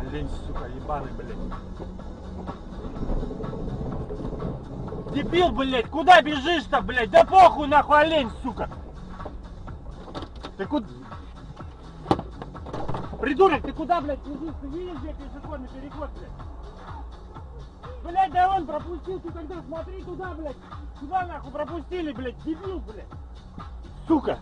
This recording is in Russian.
Олень, сука, ебаный, блядь. Дебил, блядь, куда бежишь-то, блядь? Да похуй, нахуй, олень, сука. Ты куда? Придурок, ты куда, блядь, бежишь? Ты видишь, где пешеходный переход, блядь? Блядь, да он пропустил, ты тогда смотри туда, блядь. Сюда, нахуй, пропустили, блядь, дебил, блядь. Сука.